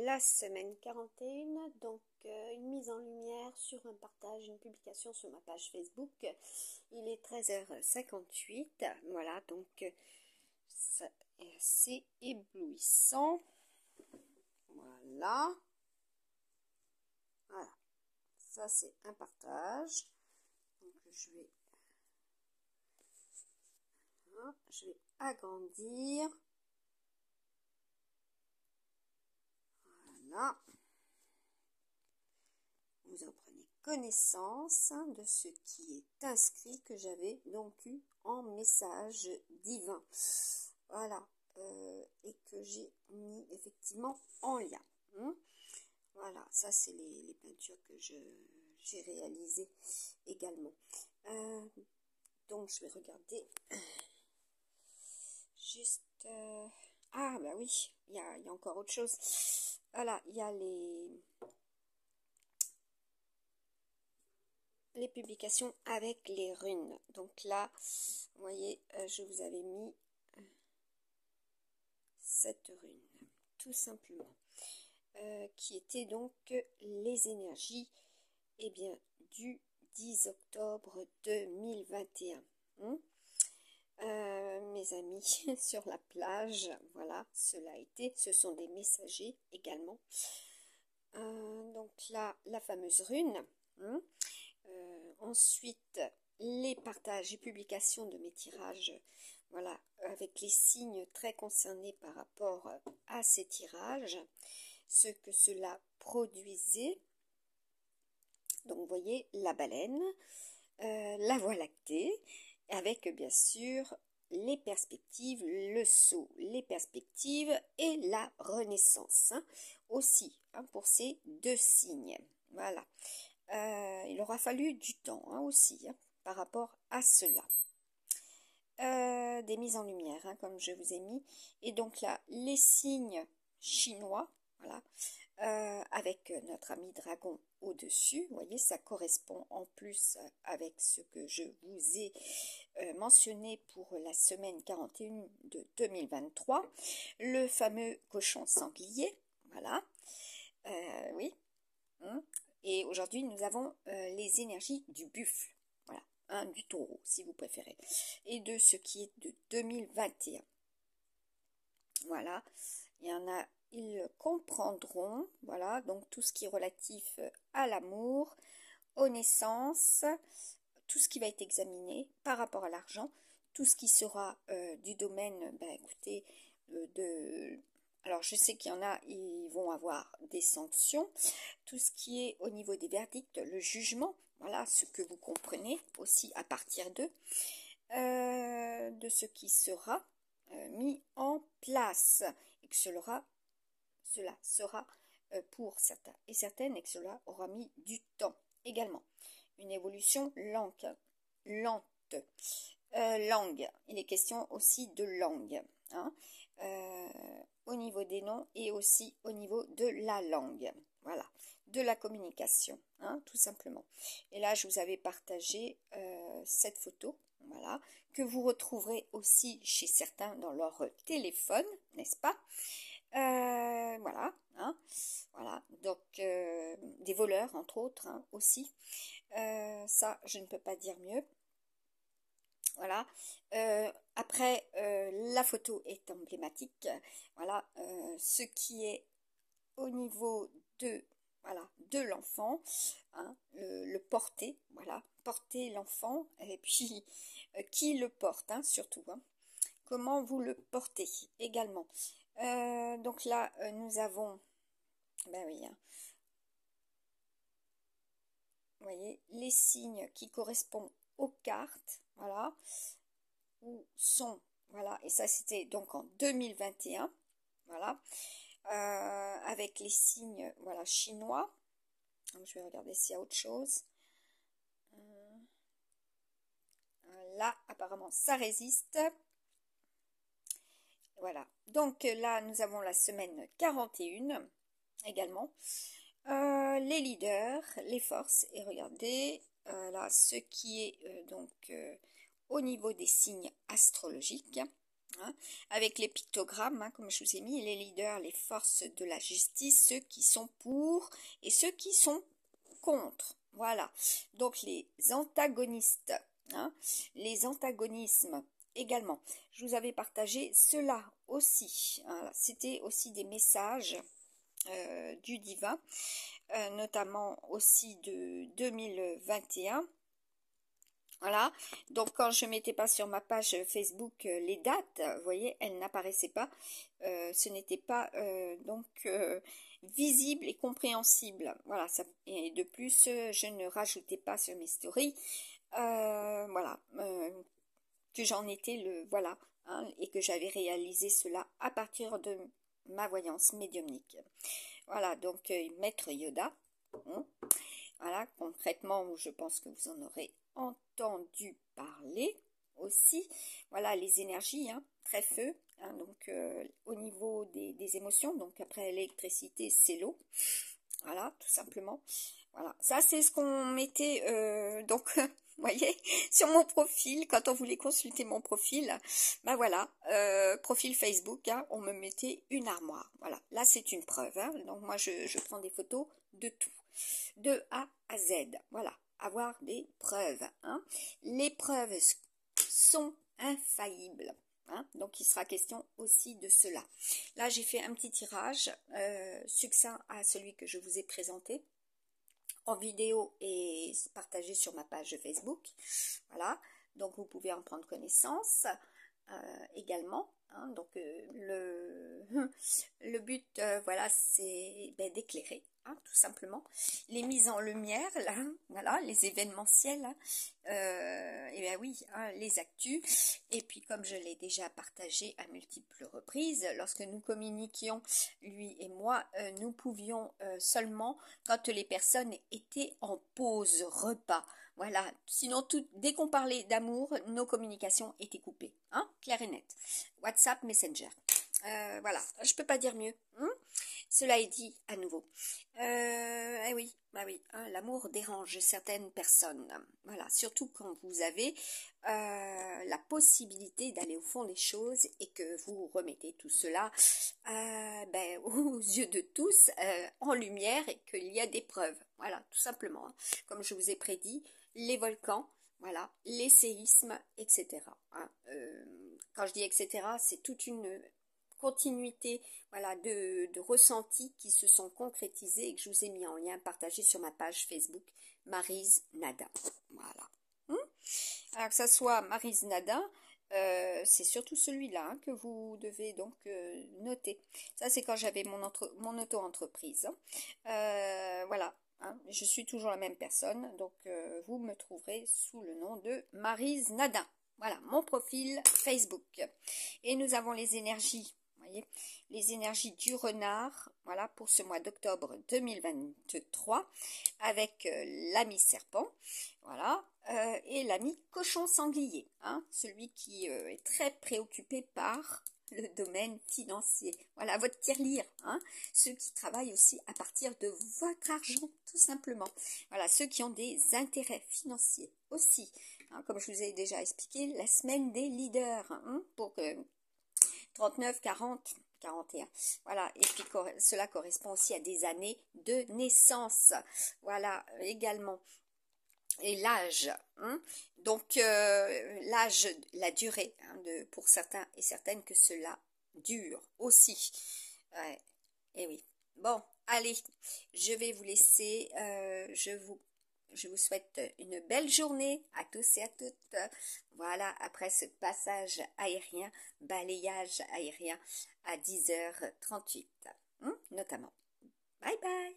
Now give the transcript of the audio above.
la semaine 41, donc une mise en lumière sur un partage, une publication sur ma page Facebook. Il est 13h58, voilà, donc ça est assez éblouissant. Voilà, ça c'est un partage. Donc je vais agrandir. Voilà. Vous en prenez connaissance de ce qui est inscrit, que j'avais donc eu en message divin. Voilà. Et que j'ai mis effectivement en lien. Voilà, ça c'est les peintures que j'ai réalisées également. Donc je vais regarder juste... ah bah oui, il y a encore autre chose. Voilà, il y a les publications avec les runes. Donc là, vous voyez, je vous avais mis cette rune, tout simplement, qui était donc les énergies, et bien, du 10 octobre 2021. Mes amis sur la plage, voilà, cela a été, ce sont des messagers également. Donc là, la fameuse rune. Ensuite, les partages et publications de mes tirages, voilà, avec les signes très concernés par rapport à ces tirages, ce que cela produisait. Donc, vous voyez, la baleine, la voie lactée, avec bien sûr les perspectives, le saut, les perspectives et la renaissance, aussi, pour ces deux signes. Voilà. Il aura fallu du temps aussi par rapport à cela. Des mises en lumière, comme je vous ai mis. Et donc là, les signes chinois, voilà, avec notre ami dragon au-dessus. Vous voyez, ça correspond en plus avec ce que je vous ai mentionné pour la semaine 41 de 2023. Le fameux cochon sanglier, voilà. Oui. Et aujourd'hui, nous avons les énergies du buffle, voilà, du taureau, si vous préférez, et de ce qui est de 2021. Voilà, il y en a, ils comprendront, voilà, donc tout ce qui est relatif à l'amour, aux naissances, tout ce qui va être examiné par rapport à l'argent, tout ce qui sera du domaine, écoutez, alors je sais qu'il y en a, ils vont avoir des sanctions, tout ce qui est au niveau des verdicts, le jugement, voilà, ce que vous comprenez aussi à partir de ce qui sera mis en place, et que cela sera pour certains et certaines, et que cela aura mis du temps également. Une évolution lente. Langue, il est question aussi de langue, au niveau des noms et aussi au niveau de la langue, voilà, de la communication, tout simplement. Et là, je vous avais partagé cette photo, voilà, que vous retrouverez aussi chez certains dans leur téléphone, n'est-ce pas? Voilà, voilà, donc des voleurs entre autres aussi. Ça, je ne peux pas dire mieux. Voilà. Après, la photo est emblématique. Voilà, ce qui est au niveau de, voilà, de l'enfant, le porter, voilà, porter l'enfant, et puis qui le porte, surtout, comment vous le portez également. Donc là, nous avons, ben oui, vous voyez, les signes qui correspondent aux cartes, voilà, où sont, voilà, et ça c'était donc en 2021, voilà, avec les signes, voilà, chinois. Donc, je vais regarder s'il y a autre chose. Là, apparemment, ça résiste. Voilà, donc là, nous avons la semaine 41 également. Les leaders, les forces, et regardez, là, ce qui est donc au niveau des signes astrologiques, hein, avec les pictogrammes, hein, comme je vous ai mis, les leaders, les forces de la justice, ceux qui sont pour et ceux qui sont contre. Voilà, donc les antagonistes, hein, les antagonismes également. Je vous avais partagé cela aussi. Voilà, c'était aussi des messages du divin, notamment aussi de 2021. Voilà, donc quand je mettais pas sur ma page Facebook les dates, vous voyez, elles n'apparaissaient pas. Ce n'était pas visible et compréhensible. Voilà, ça, et de plus, je ne rajoutais pas sur mes stories. Voilà, que j'en étais le voilà, hein, et que j'avais réalisé cela à partir de ma voyance médiumnique. Voilà, donc Maître Yoda. Hein, voilà, concrètement, je pense que vous en aurez entendu parler aussi. Voilà, les énergies, hein, très feu, hein, donc au niveau des émotions, donc après l'électricité, c'est l'eau. Voilà, tout simplement. Voilà, ça c'est ce qu'on mettait, donc, vous voyez, sur mon profil, quand on voulait consulter mon profil, ben voilà, profil Facebook, hein, on me mettait une armoire. Voilà, là c'est une preuve, hein, donc moi je prends des photos de tout, de A à Z, voilà, avoir des preuves, hein. Les preuves sont infaillibles. Hein, donc il sera question aussi de cela. Là j'ai fait un petit tirage succinct à celui que je vous ai présenté en vidéo et partagé sur ma page Facebook. Voilà, donc vous pouvez en prendre connaissance également. Hein, donc le but, voilà, c'est d'éclairer, hein, tout simplement. Les mises en lumière, là, voilà, les événementiels, hein, et bien oui, hein, les actus. Et puis comme je l'ai déjà partagé à multiples reprises, lorsque nous communiquions, lui et moi, nous pouvions seulement quand les personnes étaient en pause repas. Voilà, sinon dès qu'on parlait d'amour, nos communications étaient coupées, hein, clair et net. WhatsApp, Messenger. Voilà, je peux pas dire mieux. Hein, cela est dit à nouveau. Eh oui, bah oui, hein, l'amour dérange certaines personnes. Voilà, surtout quand vous avez la possibilité d'aller au fond des choses et que vous remettez tout cela aux yeux de tous en lumière et qu'il y a des preuves. Voilà, tout simplement. Hein. Comme je vous ai prédit, les volcans, voilà, les séismes, etc. Hein. Quand je dis etc., c'est toute une continuité, voilà, de ressentis qui se sont concrétisés et que je vous ai mis en lien partagé sur ma page Facebook Maryse Nadin. Voilà. Alors que ça soit Maryse Nadin, c'est surtout celui-là hein, que vous devez donc noter. Ça c'est quand j'avais mon auto-entreprise. Hein. Voilà. Hein, je suis toujours la même personne, donc vous me trouverez sous le nom de Maryse Nadin. Voilà, mon profil Facebook. Et nous avons les énergies, vous voyez, les énergies du renard, voilà, pour ce mois d'octobre 2023, avec l'ami serpent, voilà, et l'ami cochon sanglier, hein, celui qui est très préoccupé par le domaine financier. Voilà, votre tirelire, hein, ceux qui travaillent aussi à partir de votre argent, tout simplement. Voilà, ceux qui ont des intérêts financiers aussi. Hein, comme je vous ai déjà expliqué, la semaine des leaders, hein, pour 39, 40, 41. Voilà, et puis cela correspond aussi à des années de naissance. Voilà, également. Et l'âge, hein, donc l'âge, la durée, hein, pour certains et certaines que cela dure aussi. Ouais, et oui. Bon, allez, je vais vous laisser. Je vous souhaite une belle journée à tous et à toutes. Voilà, après ce passage aérien, balayage aérien à 10h38, hein, notamment. Bye bye.